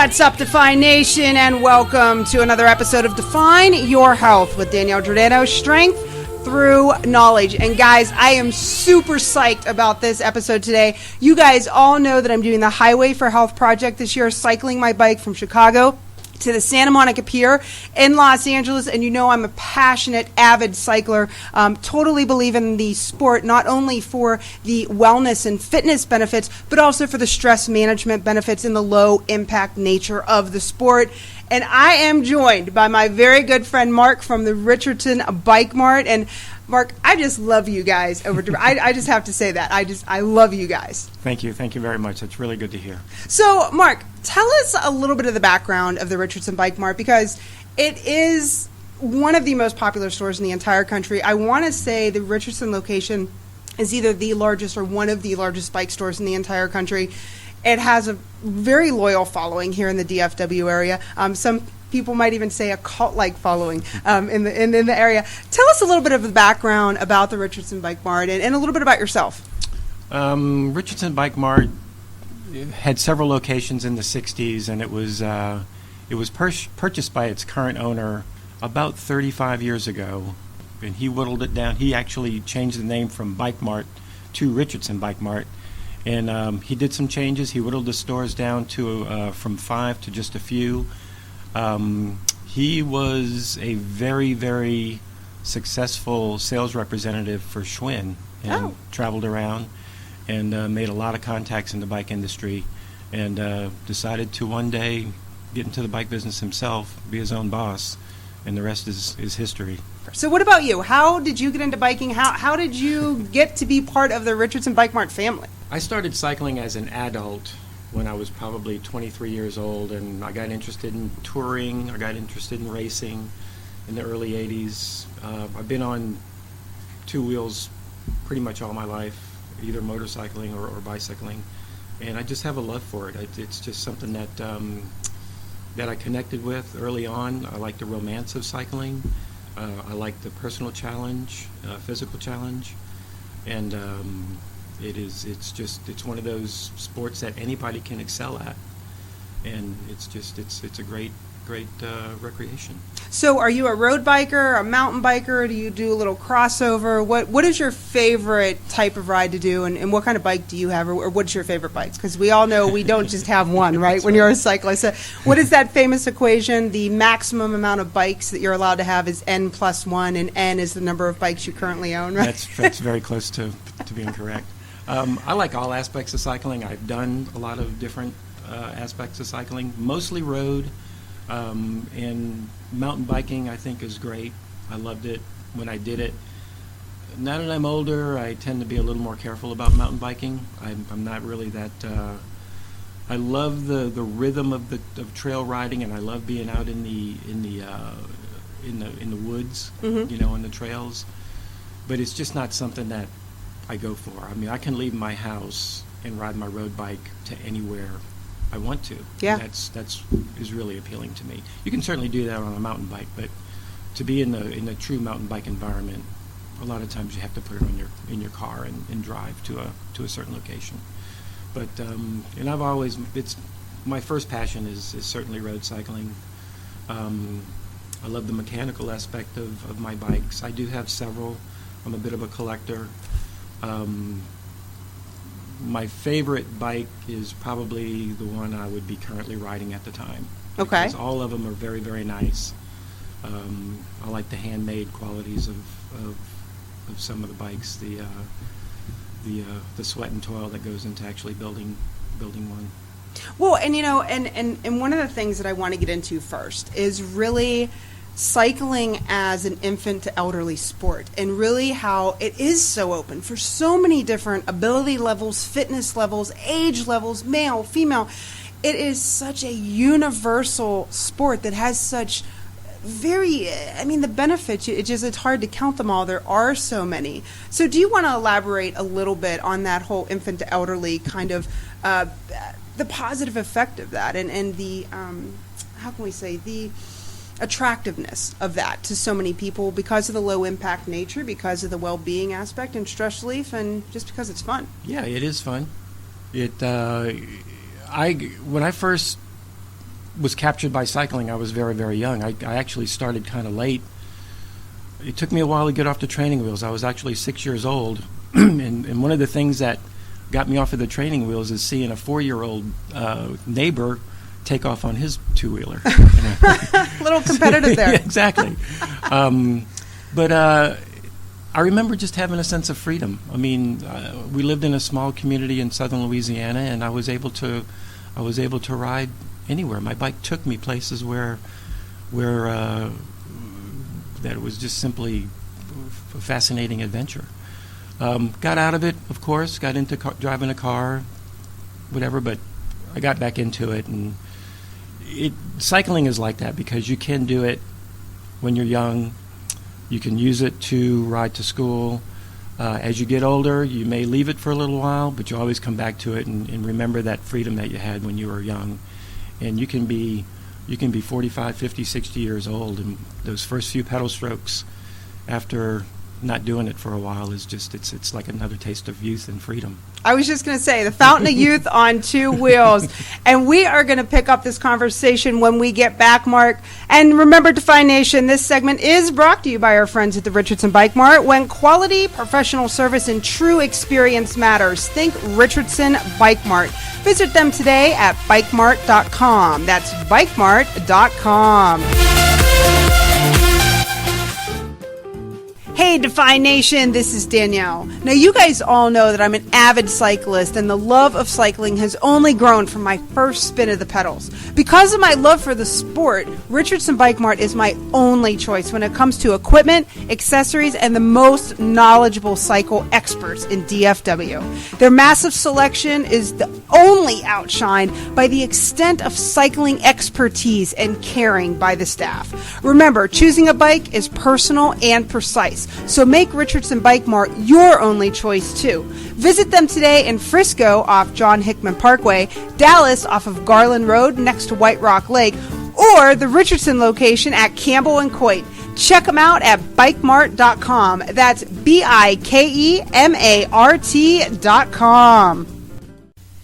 What's up, Define Nation, and welcome to another episode of Define Your Health with Danielle Girdano, strength through knowledge. And guys, I am super psyched about this episode today. You guys all know that I'm doing the Highway for Health project this year, cycling my bike from Chicago to the Santa Monica Pier in Los Angeles, and you know I'm a passionate, avid cycler. Totally believe in the sport, not only for the wellness and fitness benefits, but also for the stress management benefits and the low impact nature of the sport. And I am joined by my very good friend Mark from the Richardson Bike Mart. And Mark, I just love you guys. I just have to say that. I love you guys. Thank you. Thank you very much. That's really good to hear. So, Mark, tell us a little bit of the background of the Richardson Bike Mart, because it is one of the most popular stores in the entire country. I want to say the Richardson location is either the largest or one of the largest bike stores in the entire country. It has a very loyal following here in the DFW area. Some people might even say a cult-like following in the area. Tell us a little bit of the background about the Richardson Bike Mart and a little bit about yourself. Richardson Bike Mart had several locations in the 60s, and it was purchased by its current owner about 35 years ago, and he whittled it down. He actually changed the name from Bike Mart to Richardson Bike Mart, and he did some changes. He whittled the stores down to from 5 to just a few. He was a very, very successful sales representative for Schwinn and traveled around and made a lot of contacts in the bike industry, and decided to one day get into the bike business himself, be his own boss, and the rest is history. So what about you? How did you get into biking? How did you get to be part of the Richardson Bike Mart family? I started cycling as an adult when I was probably 23 years old, and I got interested in touring. I got interested in racing in the early 80s. I've been on two wheels pretty much all my life, either motorcycling or bicycling, and I just have a love for it. It's just something that I connected with early on. I like the romance of cycling. I like the personal challenge, physical challenge, and it's one of those sports that anybody can excel at, and it's a great recreation. So are you a road biker, a mountain biker? Do you do a little crossover? What is your favorite type of ride to do, and what kind of bike do you have, or what's your favorite bikes? Because we all know we don't just have one, right, when you're a cyclist. So what is that famous equation? The maximum amount of bikes that you're allowed to have is N+1, and N is the number of bikes you currently own, right? That's very close to being correct. I like all aspects of cycling. I've done a lot of different aspects of cycling, mostly road. And mountain biking, I think, is great. I loved it when I did it. Now that I'm older, I tend to be a little more careful about mountain biking. I'm not really that. I love the rhythm of trail riding, and I love being out in the woods, Mm-hmm. In the trails. But it's just not something that I go for. I mean, I can leave my house and ride my road bike to anywhere I want to. Yeah. That's is really appealing to me. You can certainly do that on a mountain bike, but to be in the true mountain bike environment, a lot of times you have to put it in your car and drive to a certain location. But and I've always my first passion is certainly road cycling. I love the mechanical aspect of my bikes. I do have several. I'm a bit of a collector. My favorite bike is probably the one I would be currently riding at the time. Okay. Because all of them are very, very nice. I like the handmade qualities of some of the bikes, the sweat and toil that goes into actually building one. Well, and and one of the things that I want to get into first is really cycling as an infant to elderly sport, and really how it is so open for so many different ability levels, fitness levels, age levels, male, female. It is such a universal sport that has such the benefits, it's hard to count them all. There are so many. So do you want to elaborate a little bit on that whole infant to elderly kind of the positive effect of that, and the how can we say, the attractiveness of that to so many people because of the low impact nature, because of the well-being aspect and stress relief, and just because it's fun? Yeah, it is fun. When I first was captured by cycling, I was very, very young. I actually started kind of late. It took me a while to get off the training wheels. I was actually 6 years old, and one of the things that got me off of the training wheels is seeing a 4-year-old neighbor take off on his two-wheeler. A little competitive there. Yeah, exactly. But I remember just having a sense of freedom. I mean, we lived in a small community in southern Louisiana, and I was able to ride anywhere. My bike took me places where that it was just simply a fascinating adventure. Got out of it, of course, got into driving a car, whatever, but I got back into it. And cycling is like that because you can do it when you're young. You can use it to ride to school. As you get older, you may leave it for a little while, but you always come back to it and remember that freedom that you had when you were young. And you can be 45, 50, 60 years old, and those first few pedal strokes after not doing it for a while is just, it's like another taste of youth and freedom. I was just going to say, the fountain of youth on two wheels. And we are going to pick up this conversation when we get back, Mark. And remember, Defy Nation, this segment is brought to you by our friends at the Richardson Bike Mart. When quality, professional service, and true experience matters, think Richardson Bike Mart. Visit them today at bikemart.com. That's bikemart.com. Hey, Defy Nation, this is Danielle. Now, you guys all know that I'm an avid cyclist, and the love of cycling has only grown from my first spin of the pedals. Because of my love for the sport, Richardson Bike Mart is my only choice when it comes to equipment, accessories, and the most knowledgeable cycle experts in DFW. Their massive selection is only outshined by the extent of cycling expertise and caring by the staff. Remember, choosing a bike is personal and precise. So make Richardson Bike Mart your only choice too. Visit them today in Frisco off John Hickman Parkway, Dallas off of Garland Road next to White Rock Lake, or the Richardson location at Campbell and Coit. Check them out at bikemart.com. That's BIKEMART.com.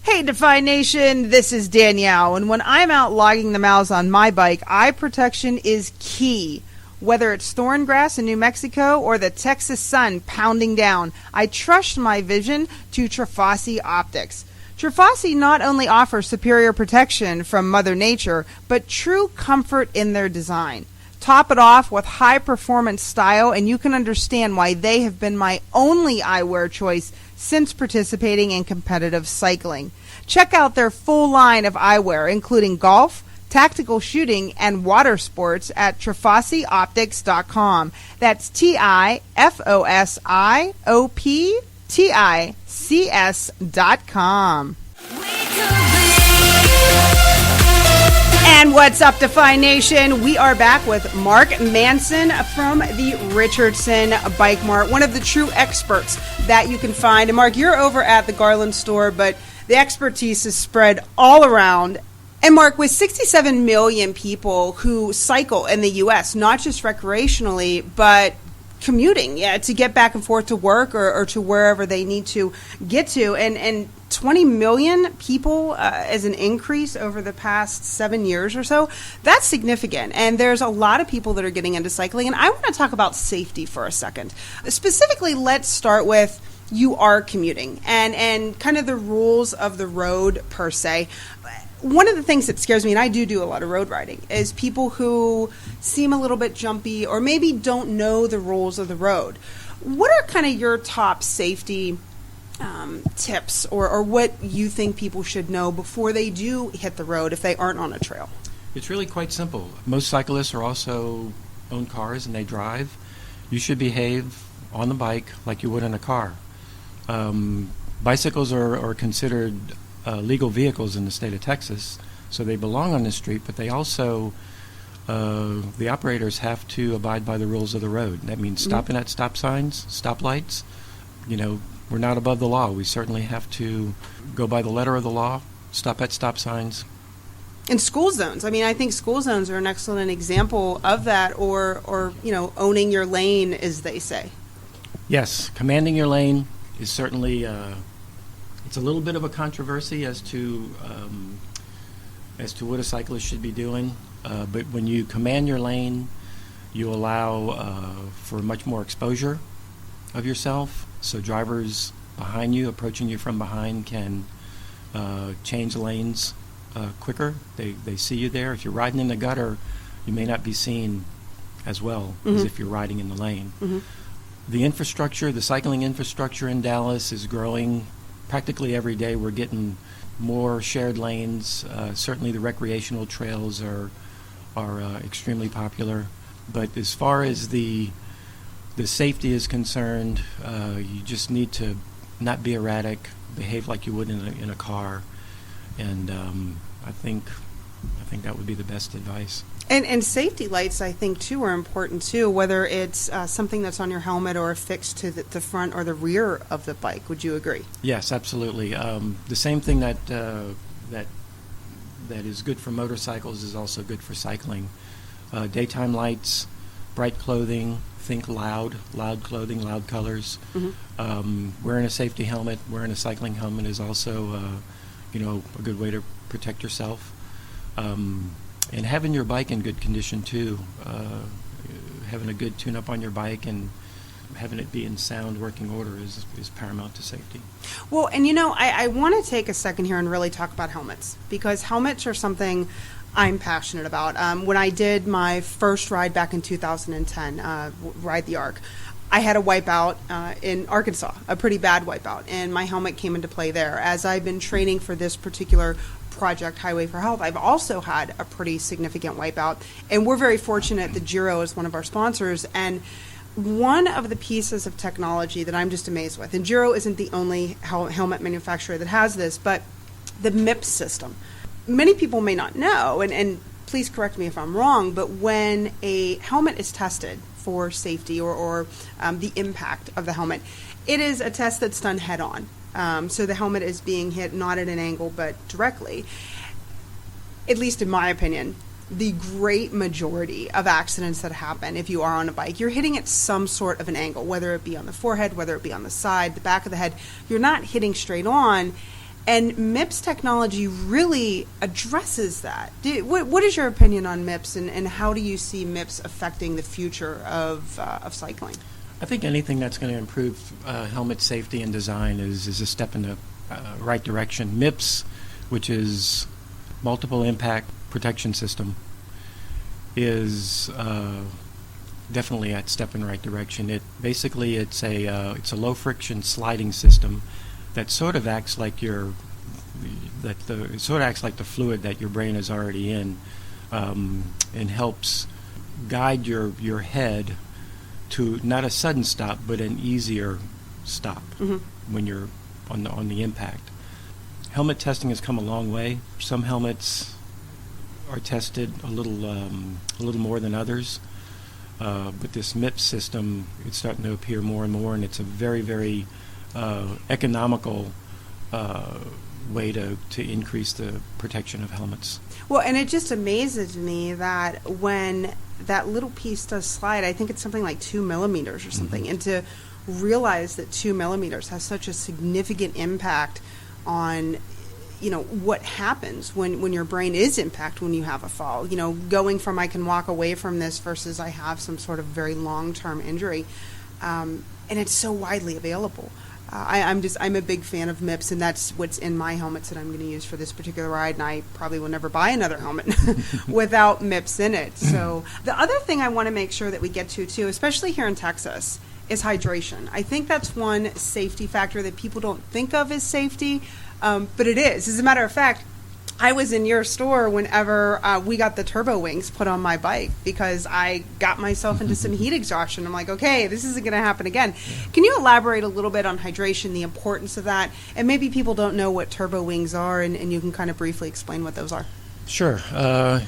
Hey, Defy Nation, this is Danielle, and when I'm out logging the miles on my bike, eye protection is key. Whether it's thorn grass in New Mexico or the Texas sun pounding down, I trust my vision to Trifasi Optics. Trifasi not only offers superior protection from Mother Nature, but true comfort in their design. Top it off with high-performance style, and you can understand why they have been my only eyewear choice since participating in competitive cycling. Check out their full line of eyewear, including golf, tactical shooting, and water sports at TrifasiOptics.com. That's TIFOSIOPTICS.com. And what's up, Defy Nation? We are back with Mark Manson from the Richardson Bike Mart, one of the true experts that you can find. And Mark, you're over at the Garland store, but the expertise is spread all around. And Mark, with 67 million people who cycle in the U.S., not just recreationally, but commuting, to get back and forth to work or to wherever they need to get to, and 20 million people as an increase over the past 7 years or so, that's significant. And there's a lot of people that are getting into cycling. And I want to talk about safety for a second. Specifically, let's start with you are commuting and kind of the rules of the road per se. One of the things that scares me, and I do a lot of road riding, is people who seem a little bit jumpy or maybe don't know the rules of the road. What are kind of your top safety tips or what you think people should know before they do hit the road if they aren't on a trail? It's really quite simple. Most cyclists are also own cars and they drive. You should behave on the bike like you would in a car. Bicycles are considered legal vehicles in the state of Texas, so they belong on the street, but they also, the operators have to abide by the rules of the road. That means stopping at stop signs, stoplights. You know, we're not above the law. We certainly have to go by the letter of the law, stop at stop signs. And school zones. I mean, I think school zones are an excellent example of that, or owning your lane, as they say. Yes, commanding your lane is certainly... it's a little bit of a controversy as to as to what a cyclist should be doing. But when you command your lane, you allow for much more exposure of yourself. So drivers behind you, approaching you from behind, can change lanes quicker. They see you there. If you're riding in the gutter, you may not be seen as well as if you're riding in the lane. The infrastructure, the cycling infrastructure in Dallas is growing practically every day. We're getting more shared lanes. Certainly the recreational trails are extremely popular. But as far as the safety is concerned, you just need to not be erratic, behave like you would in a car, and I think that would be the best advice. And safety lights, I think, too, are important, too, whether it's something that's on your helmet or affixed to the front or the rear of the bike. Would you agree? Yes, absolutely. The same thing that is good for motorcycles is also good for cycling. Daytime lights, bright clothing, think loud clothing, loud colors. Wearing a safety helmet, wearing a cycling helmet is also, a good way to protect yourself. And having your bike in good condition too, having a good tune-up on your bike and having it be in sound working order is paramount to safety. Well, and I want to take a second here and really talk about helmets, because helmets are something I'm passionate about. When I did my first ride back in 2010, Ride the Arc, I had a wipeout in Arkansas, a pretty bad wipeout, and my helmet came into play there. As I've been training for this particular project, Highway for Health, I've also had a pretty significant wipeout, and we're very fortunate that Giro is one of our sponsors. And one of the pieces of technology that I'm just amazed with, and Giro isn't the only helmet manufacturer that has this, but the MIPS system. Many people may not know, and please correct me if I'm wrong, but when a helmet is tested for safety or the impact of the helmet, it is a test that's done head on. So the helmet is being hit not at an angle but directly. At least in my opinion, the great majority of accidents that happen if you are on a bike, you're hitting at some sort of an angle, whether it be on the forehead, whether it be on the side, the back of the head. You're not hitting straight on. And MIPS technology really addresses that. What is your opinion on MIPS, and how do you see MIPS affecting the future of cycling? I think anything that's going to improve helmet safety and design is a step in the right direction. MIPS, which is Multiple Impact Protection System, is definitely a step in the right direction. It's a low friction sliding system that sort of acts like the fluid that your brain is already in, and helps guide your head to not a sudden stop but an easier stop when you're on the impact. Helmet testing has come a long way. Some helmets are tested a little more than others, but this MIPS system, it's starting to appear more and more, and it's a very, very economical way to increase the protection of helmets. Well, and it just amazes me that when that little piece does slide, I think it's something like 2 millimeters or something, and to realize that 2 millimeters has such a significant impact on what happens when your brain is impacted when you have a fall. Going from I can walk away from this versus I have some sort of very long-term injury, and it's so widely available. I'm a big fan of MIPS, and that's what's in my helmets that I'm going to use for this particular ride, and I probably will never buy another helmet without MIPS in it. So the other thing I want to make sure that we get to, too, especially here in Texas, is hydration. I think that's one safety factor that people don't think of as safety, but it is. As a matter of fact, I was in your store whenever we got the turbo wings put on my bike because I got myself into some heat exhaustion. I'm like, okay, this isn't going to happen again. Can you elaborate a little bit on hydration, the importance of that? And maybe people don't know what turbo wings are, and you can kind of briefly explain what those are. Sure.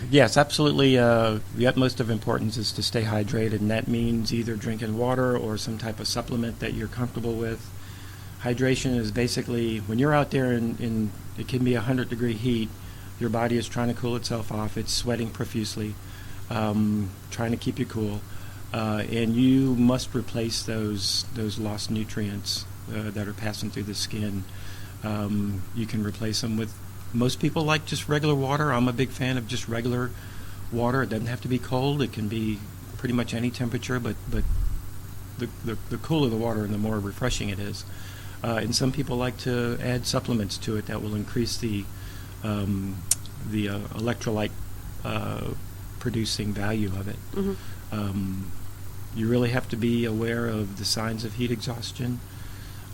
Yes, absolutely. The utmost of importance is to stay hydrated, and that means either drinking water or some type of supplement that you're comfortable with. Hydration is basically when you're out there in it can be 100-degree heat, your body is trying to cool itself off. It's sweating profusely, trying to keep you cool, and you must replace those lost nutrients that are passing through the skin. You can replace them with Most people like just regular water. I'm a big fan of just regular water. It doesn't have to be cold. It can be pretty much any temperature, but the cooler the water and the more refreshing it is. And some people like to add supplements to it that will increase the electrolyte producing value of it. You really have to be aware of the signs of heat exhaustion.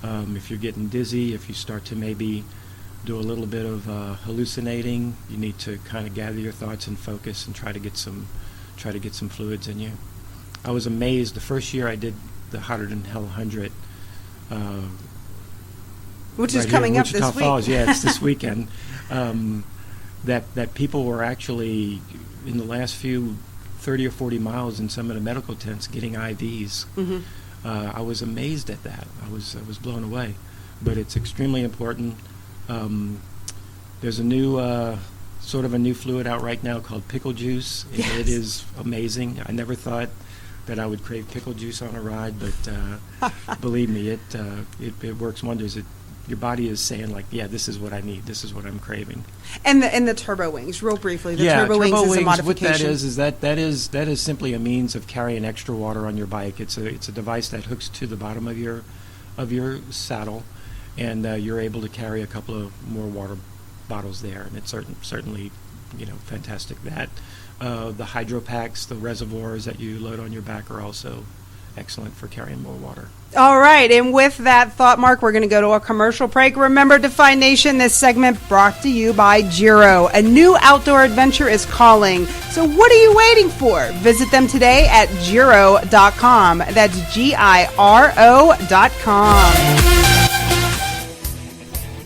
If you're getting dizzy, if you start to maybe do a little bit of hallucinating, you need to kind of gather your thoughts and focus and try to get some fluids in you. I was amazed the first year I did the Hotter Than Hell 100, which is coming up this week. Falls. Yeah, it's this weekend. That people were actually in the last few 30 or 40 miles in some of the medical tents getting IVs. I was amazed at that. I was blown away. But it's extremely important. There's a new sort of a new fluid out right now called pickle juice. Yes. It is amazing. I never thought that I would crave pickle juice on a ride, but believe me, it works wonders. Your body is saying, like, yeah, this is what I need. This is what I'm craving. And the turbo wings, real briefly. The turbo wings is a modification. What that is simply a means of carrying extra water on your bike. It's a device that hooks to the bottom of your saddle, and you're able to carry a couple of more water bottles there, and it's certainly fantastic. That the hydro packs, the reservoirs that you load on your back are also excellent for carrying more water. All right, and with that thought, Mark, we're going to go to a commercial break. Remember, Defy Nation, this segment brought to you by Giro. A new outdoor adventure is calling. So what are you waiting for? Visit them today at Giro.com. That's GIRO.com.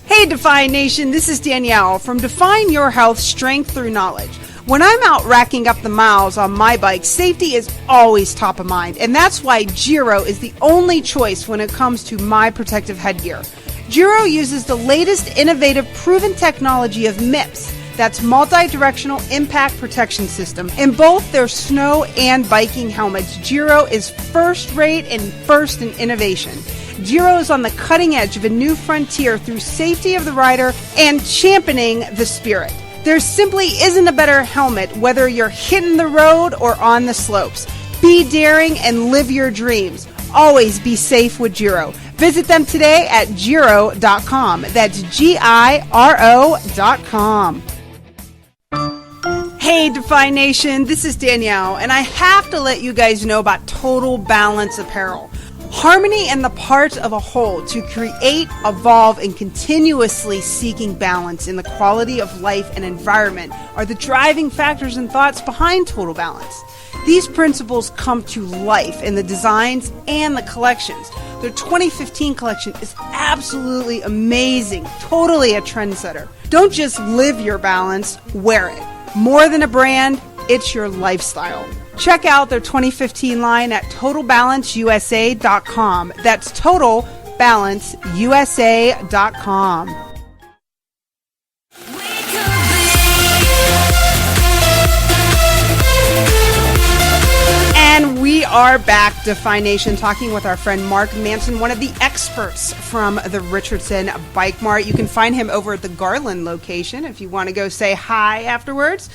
Hey, Defy Nation, this is Danielle from Define Your Health Strength Through Knowledge. When I'm out racking up the miles on my bike, safety is always top of mind, and that's why Giro is the only choice when it comes to my protective headgear. Giro uses the latest innovative proven technology of MIPS, that's multi-directional impact protection system. In both their snow and biking helmets, Giro is first-rate and first in innovation. Giro is on the cutting edge of a new frontier through safety of the rider and championing the spirit. There simply isn't a better helmet whether you're hitting the road or on the slopes. Be daring and live your dreams. Always be safe with Giro. Visit them today at Giro.com. That's GIRO.com. Hey, Defy Nation, this is Danielle, and I have to let you guys know about Total Balance Apparel. Harmony and the parts of a whole to create, evolve, and continuously seeking balance in the quality of life and environment are the driving factors and thoughts behind Total Balance. These principles come to life in the designs and the collections. Their 2015 collection is absolutely amazing, totally a trendsetter. Don't just live your balance, wear it. More than a brand, it's your lifestyle. Check out their 2015 line at TotalBalanceUSA.com. That's TotalBalanceUSA.com. And we are back, Defy Nation, talking with our friend Mark Manson, one of the experts from the Richardson Bike Mart. You can find him over at the Garland location if you want to go say hi afterwards.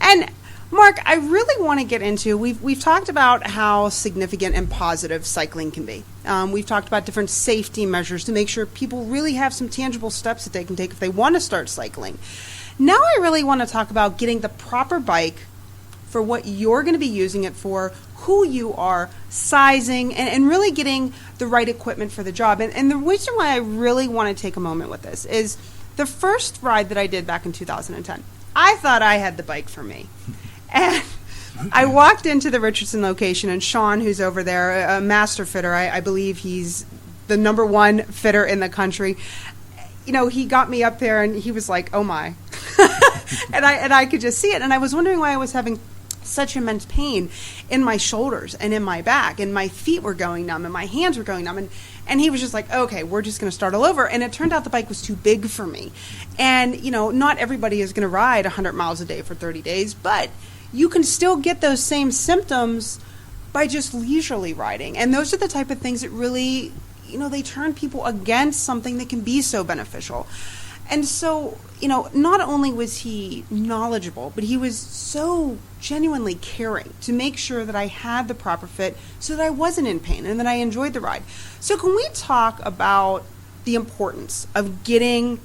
And Mark, I really want to get into, we've talked about how significant and positive cycling can be. We've talked about different safety measures to make sure people really have some tangible steps that they can take if they want to start cycling. Now I really want to talk about getting the proper bike for what you're going to be using it for, who you are, sizing, and really getting the right equipment for the job. And the reason why I really want to take a moment with this is the first ride that I did back in 2010, I thought I had the bike for me. And I walked into the Richardson location, and Sean, who's over there, a master fitter, I believe he's the number one fitter in the country. He got me up there, and he was like, "Oh my," and I could just see it. And I was wondering why I was having such immense pain in my shoulders and in my back, and my feet were going numb, and my hands were going numb, and he was just like, "Okay, we're just going to start all over." And it turned out the bike was too big for me. And not everybody is going to ride 100 miles a day for 30 days, but you can still get those same symptoms by just leisurely riding. And those are the type of things that really, they turn people against something that can be so beneficial. And so, not only was he knowledgeable, but he was so genuinely caring to make sure that I had the proper fit so that I wasn't in pain and that I enjoyed the ride. So can we talk about the importance of getting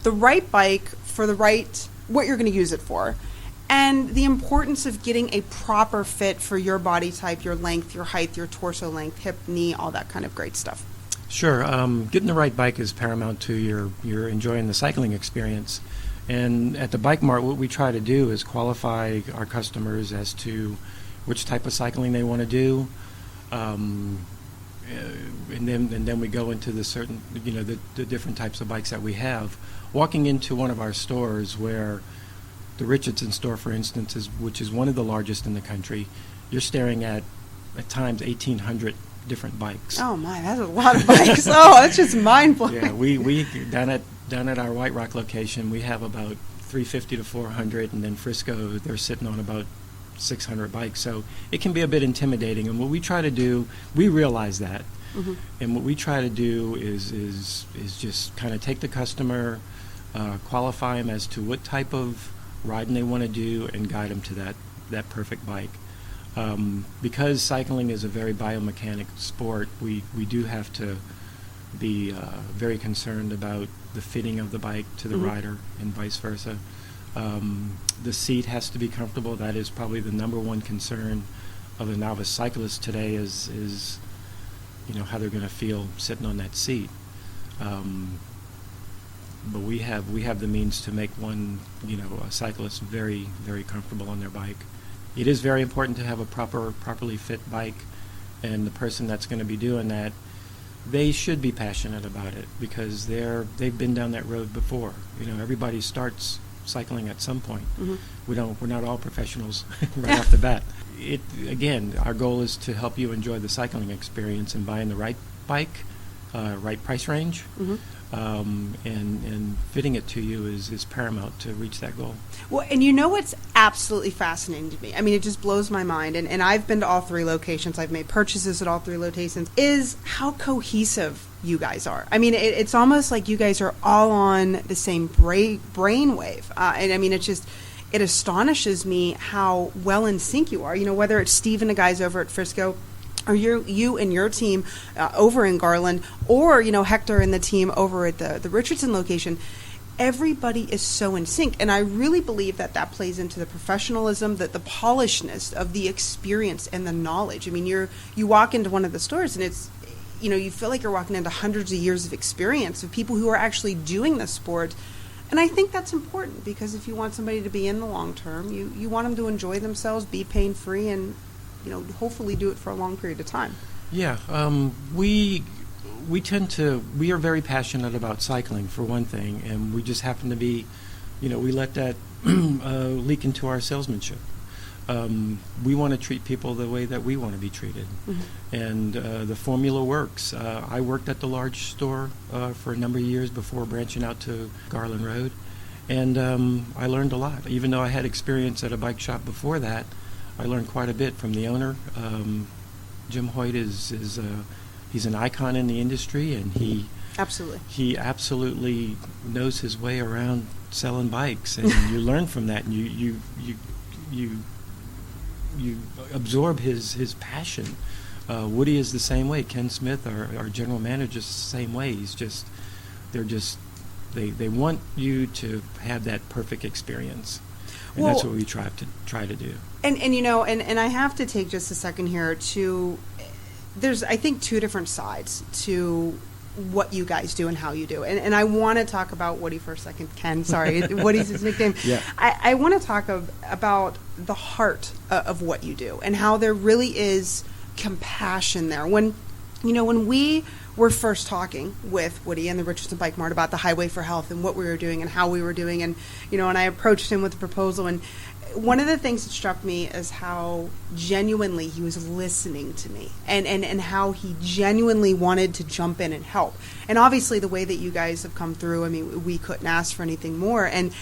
the right bike for what you're going to use it for, and the importance of getting a proper fit for your body type, your length, your height, your torso length, hip, knee, all that kind of great stuff? Sure. Getting the right bike is paramount to your enjoying the cycling experience. And at the Bike Mart, what we try to do is qualify our customers as to which type of cycling they want to do, and then we go into the different types of bikes that we have. Walking into one of our stores, where the Richardson store, for instance, which is one of the largest in the country, you're staring at times 1,800 different bikes. Oh my, that's a lot of bikes. Oh, that's just mind blowing. Yeah, we down at our White Rock location, we have about 350 to 400, and then Frisco, they're sitting on about 600 bikes. So it can be a bit intimidating. And what we try to do, we realize that, and what we try to do is just kind of take the customer, qualify them as to what type of riding they want to do, and guide them to that perfect bike. Because cycling is a very biomechanic sport, we do have to be very concerned about the fitting of the bike to the rider and vice versa. The seat has to be comfortable. That is probably the number one concern of a novice cyclist today is how they're going to feel sitting on that seat. But we have the means to make a cyclist very, very comfortable on their bike. It is very important to have a properly fit bike, and the person that's going to be doing that, they should be passionate about it, because they've been down that road before. Everybody starts cycling at some point. We're not all professionals right off the bat. Again, our goal is to help you enjoy the cycling experience, and buying the right bike, right price range, and fitting it to you is paramount to reach that goal. Well, and what's absolutely fascinating to me, I mean, it just blows my mind, and I've been to all three locations, I've made purchases at all three locations, is how cohesive you guys are. I mean, it's almost like you guys are all on the same brainwave, and I mean, it astonishes me how well in sync you are. Whether it's Steve and the guys over at Frisco, or you and your team over in Garland, or Hector and the team over at the Richardson location, everybody is so in sync, and I really believe that plays into the professionalism, the polishedness of the experience and the knowledge. I mean, you walk into one of the stores, and it's you feel like you're walking into hundreds of years of experience of people who are actually doing the sport. And I think that's important, because if you want somebody to be in the long term, you want them to enjoy themselves, be pain-free, and hopefully do it for a long period of time. Yeah, we are very passionate about cycling, for one thing, and we just happen to be, we let that leak into our salesmanship. We want to treat people the way that we want to be treated, and the formula works. I worked at the large store for a number of years before branching out to Garland Road, and I learned a lot. Even though I had experience at a bike shop before that, I learned quite a bit from the owner. Jim Hoyt he's an icon in the industry, and he absolutely knows his way around selling bikes, and you learn from that, and you absorb his passion. Woody is the same way. Ken Smith, our general manager, is the same way. They want you to have that perfect experience. And that's what we try to do. And I have to take just a second here to, there's, I think, two different sides to what you guys do and how you do. And I want to talk about Woody for a second. Ken, sorry. Woody's his nickname. Yeah. I want to talk about the heart of what you do, and how there really is compassion there. When we were first talking with Woody and the Richardson Bike Mart about the Highway for Health and what we were doing and how we were doing, and I approached him with a proposal, and one of the things that struck me is how genuinely he was listening to me, and how he genuinely wanted to jump in and help. And obviously the way that you guys have come through, I mean, we couldn't ask for anything more. And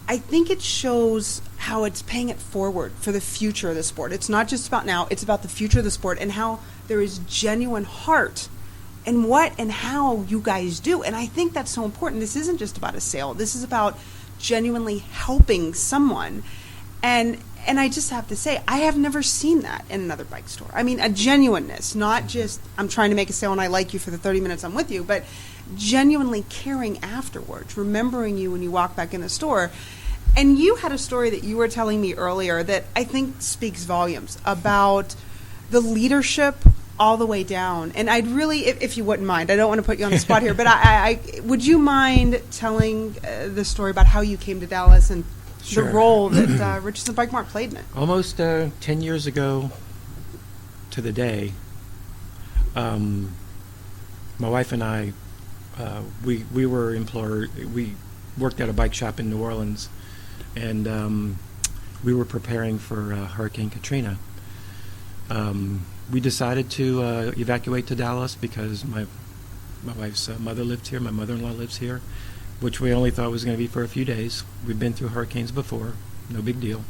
I think it shows how it's paying it forward for the future of the sport. It's not just about now, it's about the future of the sport, and how there is genuine heart what and how you guys do. And I think that's so important. This isn't just about a sale. This is about genuinely helping someone. And I just have to say, I have never seen that in another bike store. I mean, a genuineness, not just I'm trying to make a sale and I like you for the 30 minutes I'm with you, but genuinely caring afterwards, remembering you when you walk back in the store. And you had a story that you were telling me earlier that I think speaks volumes about the leadership all the way down. And I'd really, if you wouldn't mind, I don't want to put you on the spot here, but I would you mind telling the story about how you came to Dallas and Sure. the role that Richardson Bike Mart played in it? Almost 10 years ago to the day, my wife and I, we worked at a bike shop in New Orleans, and we were preparing for Hurricane Katrina. We decided to evacuate to Dallas because my wife's mother lived here, my mother-in-law lives here, which we only thought was going to be for a few days. We've been through hurricanes before, no big deal.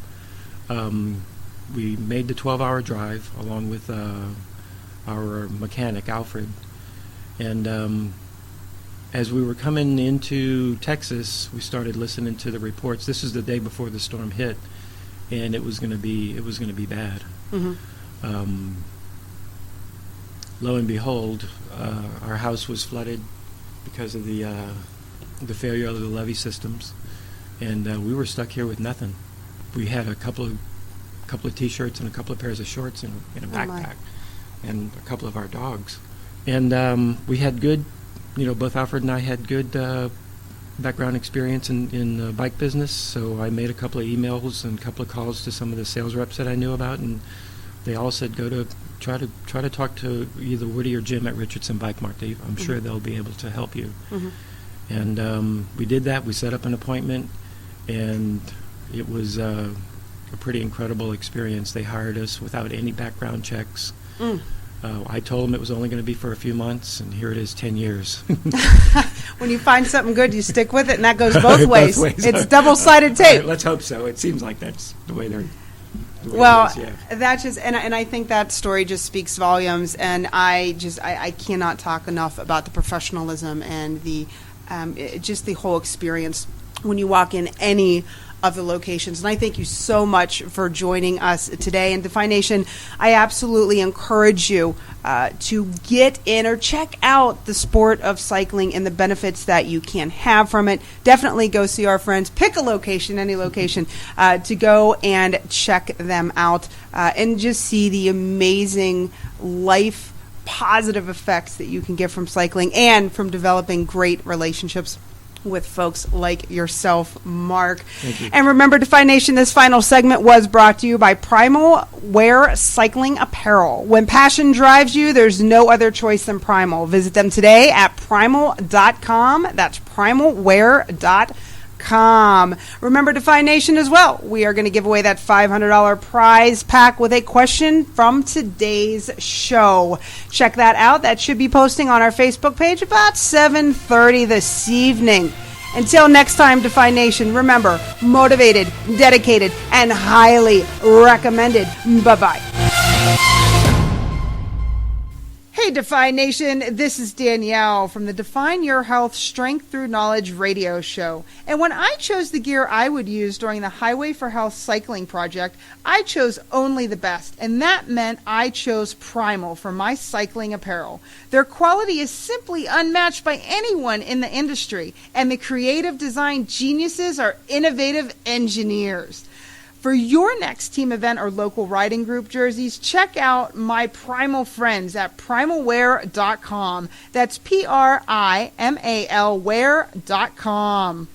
We made the 12-hour drive along with our mechanic, Alfred. And as we were coming into Texas, we started listening to the reports. This is the day before the storm hit, and it was going to be bad. Mm-hmm. Lo and behold, our house was flooded because of the failure of the levee systems, and we were stuck here with nothing. We had a couple of T-shirts and a couple of pairs of shorts and a backpack, and a couple of our dogs. And we had good, both Alfred and I had good background experience in the bike business. So I made a couple of emails and a couple of calls to some of the sales reps that I knew about, and they all said try to talk to either Woody or Jim at Richardson Bike Mart. I'm sure they'll be able to help you. Mm-hmm. And we did that. We set up an appointment, and it was a pretty incredible experience. They hired us without any background checks. I told them it was only going to be for a few months, and here it is 10 years. When you find something good, you stick with it, and that goes both ways. Both ways. It's double-sided tape. Let's hope so. It seems like that's the way they're... Well, it is, yeah. that's just, and I think that story just speaks volumes, and I cannot talk enough about the professionalism and the just the whole experience when you walk in any of the locations. And I thank you so much for joining us today. And Defy Nation, I absolutely encourage you to get in or check out the sport of cycling and the benefits that you can have from it. Definitely go see our friends. Pick a location, any location, to go and check them out and just see the amazing life positive effects that you can get from cycling and from developing great relationships with folks like yourself, Mark. Thank you. And remember, Defy Nation, this final segment was brought to you by Primal Wear Cycling Apparel. When passion drives you, there's no other choice than Primal. Visit them today at primal.com. That's primalwear.com. Remember, Defy Nation as well. We are going to give away that $500 prize pack with a question from today's show. Check that out. That should be posting on our Facebook page about 7:30 this evening. Until next time, Defy Nation, remember, motivated, dedicated, and highly recommended. Bye-bye. Hey, Defy Nation, this is Danielle from the Define Your Health Strength Through Knowledge radio show. And when I chose the gear I would use during the Highway for Health cycling project, I chose only the best. And that meant I chose Primal for my cycling apparel. Their quality is simply unmatched by anyone in the industry. And the creative design geniuses are innovative engineers. For your next team event or local riding group jerseys, check out my Primal friends at primalwear.com. That's Primal wear.com.